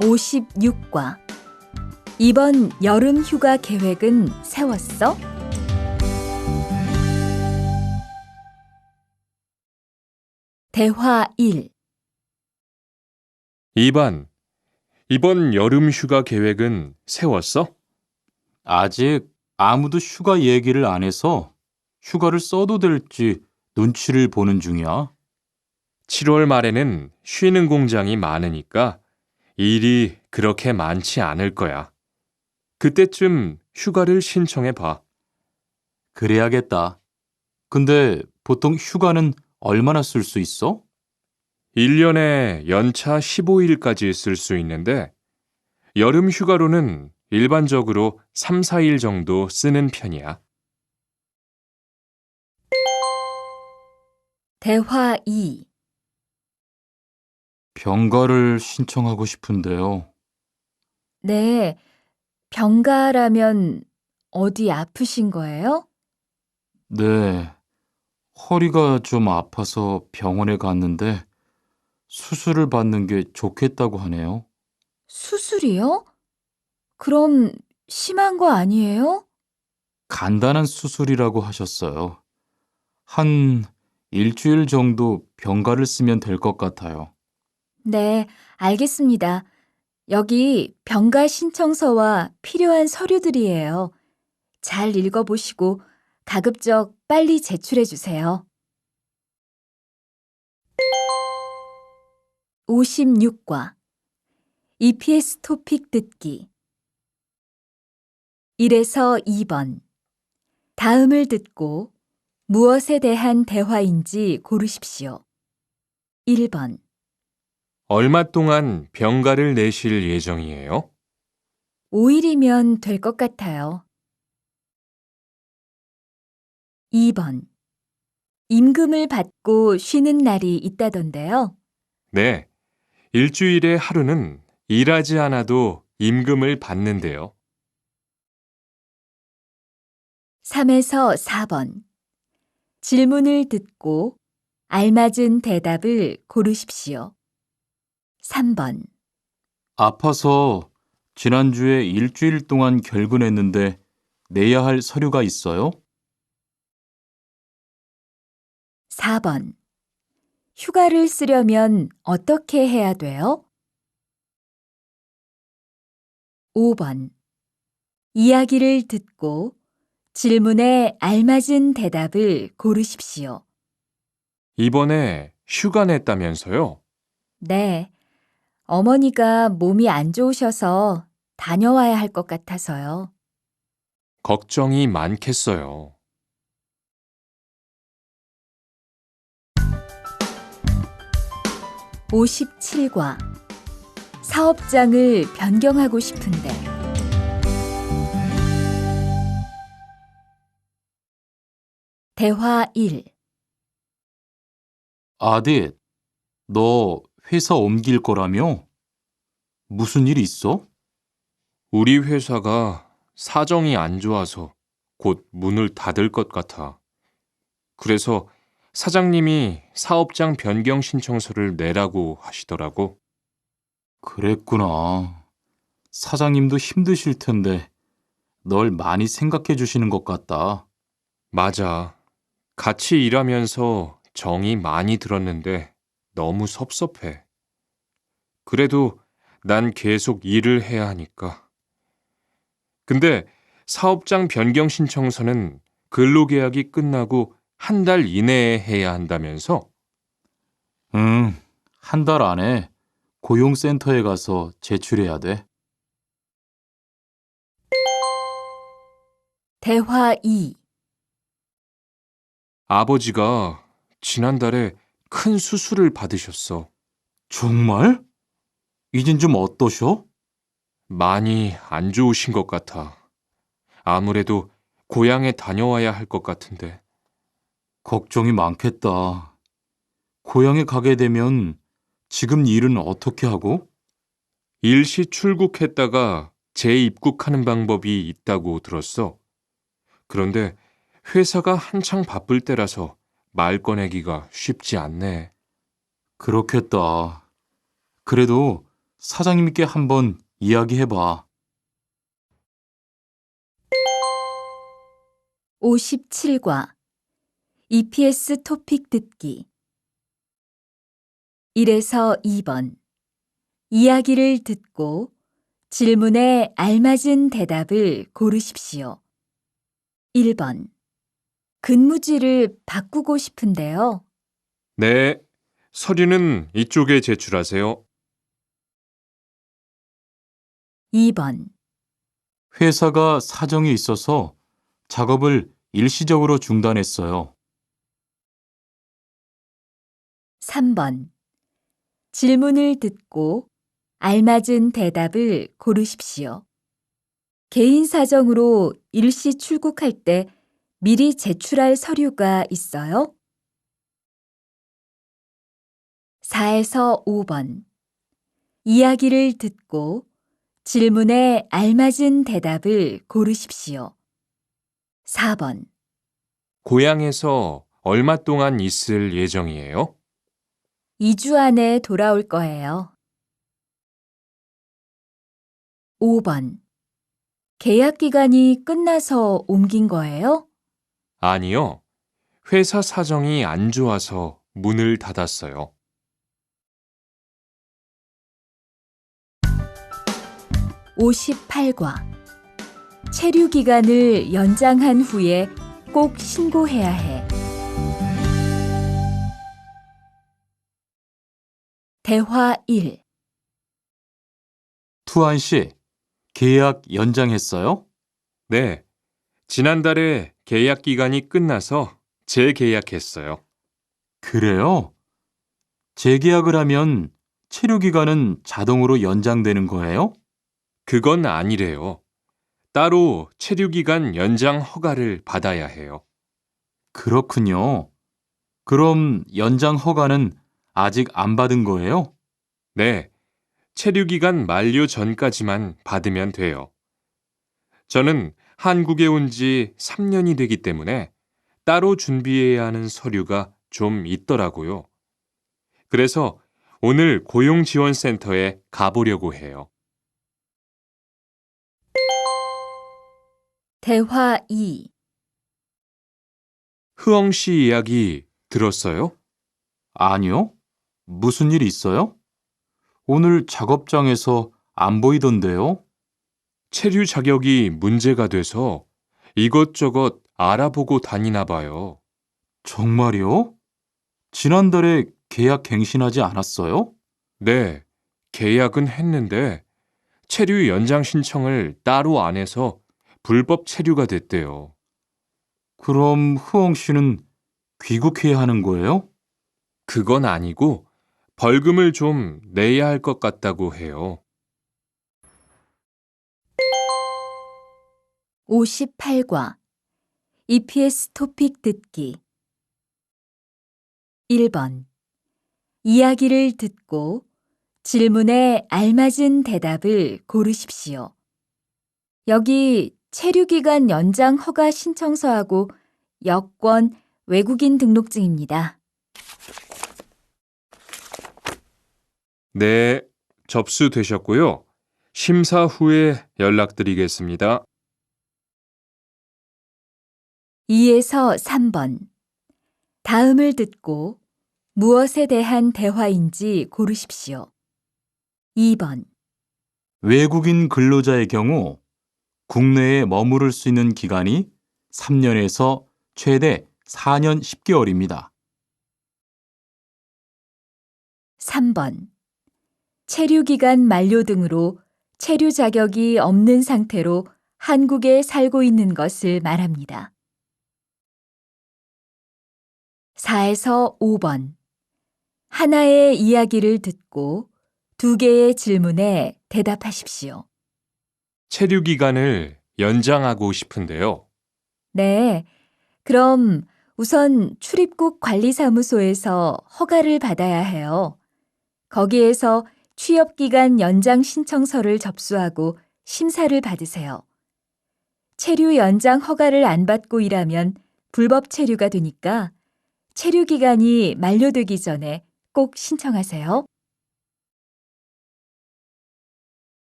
56과. 이번 여름 휴가 계획은 세웠어? 대화 1. 2번. 이번 여름 휴가 계획은 세웠어? 아직 아무도 휴가 얘기를 안 해서 휴가를 써도 될지 눈치를 보는 중이야. 7월 말에는 쉬는 공장이 많으니까 일이 그렇게 많지 않을 거야. 그때쯤 휴가를 신청해 봐. 그래야겠다. 근데 보통 휴가는 얼마나 쓸 수 있어? 1년에 연차 15일까지 쓸 수 있는데 여름 휴가로는 일반적으로 3, 4일 정도 쓰는 편이야. 대화 2. 병가를 신청하고 싶은데요. 네, 병가라면 어디 아프신 거예요? 네, 허리가 좀 아파서 병원에 갔는데 수술을 받는 게 좋겠다고 하네요. 수술이요? 그럼 심한 거 아니에요? 간단한 수술이라고 하셨어요. 한 일주일 정도 병가를 쓰면 될 것 같아요. 네, 알겠습니다. 여기 병가 신청서와 필요한 서류들이에요. 잘 읽어보시고 가급적 빨리 제출해 주세요. 56과. EPS 토픽 듣기. 1에서 2번. 다음을 듣고 무엇에 대한 대화인지 고르십시오. 1번. 얼마 동안 병가를 내실 예정이에요? 5일이면 될 것 같아요. 2번. 임금을 받고 쉬는 날이 있다던데요. 네. 일주일에 하루는 일하지 않아도 임금을 받는데요. 3에서 4번. 질문을 듣고 알맞은 대답을 고르십시오. 3번. 아파서 지난주에 일주일 동안 결근했는데 내야 할 서류가 있어요? 4번. 휴가를 쓰려면 어떻게 해야 돼요? 5번. 이야기를 듣고 질문에 알맞은 대답을 고르십시오. 이번에 휴가 냈다면서요? 네. 어머니가 몸이 안 좋으셔서 다녀와야 할 것 같아서요. 걱정이 많겠어요. 57과. 사업장을 변경하고 싶은데. 대화 1. 아딧, 너 회사 옮길 거라며? 무슨 일 있어? 우리 회사가 사정이 안 좋아서 곧 문을 닫을 것 같아. 그래서 사장님이 사업장 변경 신청서를 내라고 하시더라고. 그랬구나. 사장님도 힘드실 텐데 널 많이 생각해 주시는 것 같다. 맞아. 같이 일하면서 정이 많이 들었는데 너무 섭섭해. 그래도 난 계속 일을 해야 하니까. 근데 사업장 변경 신청서는 근로계약이 끝나고 한 달 이내에 해야 한다면서? 응, 한 달 안에 고용센터에 가서 제출해야 돼. 대화 2. 아버지가 지난달에 큰 수술을 받으셨어. 정말? 이젠 좀 어떠셔? 많이 안 좋으신 것 같아. 아무래도 고향에 다녀와야 할 것 같은데. 걱정이 많겠다. 고향에 가게 되면 지금 일은 어떻게 하고? 일시 출국했다가 재입국하는 방법이 있다고 들었어. 그런데 회사가 한창 바쁠 때라서 말 꺼내기가 쉽지 않네. 그렇겠다. 그래도 사장님께 한번 이야기해봐. 57과 EPS 토픽 듣기 1에서 2번 이야기를 듣고 질문에 알맞은 대답을 고르십시오. 1번 근무지를 바꾸고 싶은데요. 네, 서류는 이쪽에 제출하세요. 2번 회사가 사정이 있어서 작업을 일시적으로 중단했어요. 3번 질문을 듣고 알맞은 대답을 고르십시오. 개인 사정으로 일시 출국할 때 미리 제출할 서류가 있어요? 4에서 5번 이야기를 듣고 질문에 알맞은 대답을 고르십시오. 4번 고향에서 얼마 동안 있을 예정이에요? 2주 안에 돌아올 거예요. 5번 계약 기간이 끝나서 옮긴 거예요? 아니요. 회사 사정이 안 좋아서 문을 닫았어요. 58과 체류 기간을 연장한 후에 꼭 신고해야 해. 대화 1. 투안 씨, 계약 연장했어요? 네, 지난달에 계약 기간이 끝나서 재계약했어요. 그래요? 재계약을 하면 체류 기간은 자동으로 연장되는 거예요? 그건 아니래요. 따로 체류 기간 연장 허가를 받아야 해요. 그렇군요. 그럼 연장 허가는 아직 안 받은 거예요? 네, 체류 기간 만료 전까지만 받으면 돼요. 저는 한국에 온 지 3년이 되기 때문에 따로 준비해야 하는 서류가 좀 있더라고요. 그래서 오늘 고용지원센터에 가보려고 해요. 대화 2. 흐엉 씨 이야기 들었어요? 아니요. 무슨 일 있어요? 오늘 작업장에서 안 보이던데요? 체류 자격이 문제가 돼서 이것저것 알아보고 다니나 봐요. 정말요? 지난달에 계약 갱신하지 않았어요? 네, 계약은 했는데 체류 연장 신청을 따로 안 해서 불법 체류가 됐대요. 그럼 흐엉 씨는 귀국해야 하는 거예요? 그건 아니고 벌금을 좀 내야 할 것 같다고 해요. 58과 EPS 토픽 듣기 1번 이야기를 듣고 질문에 알맞은 대답을 고르십시오. 여기 체류기간 연장 허가 신청서하고 여권, 외국인 등록증입니다. 네, 접수되셨고요. 심사 후에 연락드리겠습니다. 2에서 3번 다음을 듣고 무엇에 대한 대화인지 고르십시오. 2번 외국인 근로자의 경우 국내에 머무를 수 있는 기간이 3년에서 최대 4년 10개월입니다. 3번 체류기간 만료 등으로 체류 자격이 없는 상태로 한국에 살고 있는 것을 말합니다. 4에서 5번 하나의 이야기를 듣고 2개의 질문에 대답하십시오. 체류 기간을 연장하고 싶은데요. 네, 그럼 우선 출입국 관리사무소에서 허가를 받아야 해요. 거기에서 취업기간 연장 신청서를 접수하고 심사를 받으세요. 체류 연장 허가를 안 받고 일하면 불법 체류가 되니까 체류 기간이 만료되기 전에 꼭 신청하세요.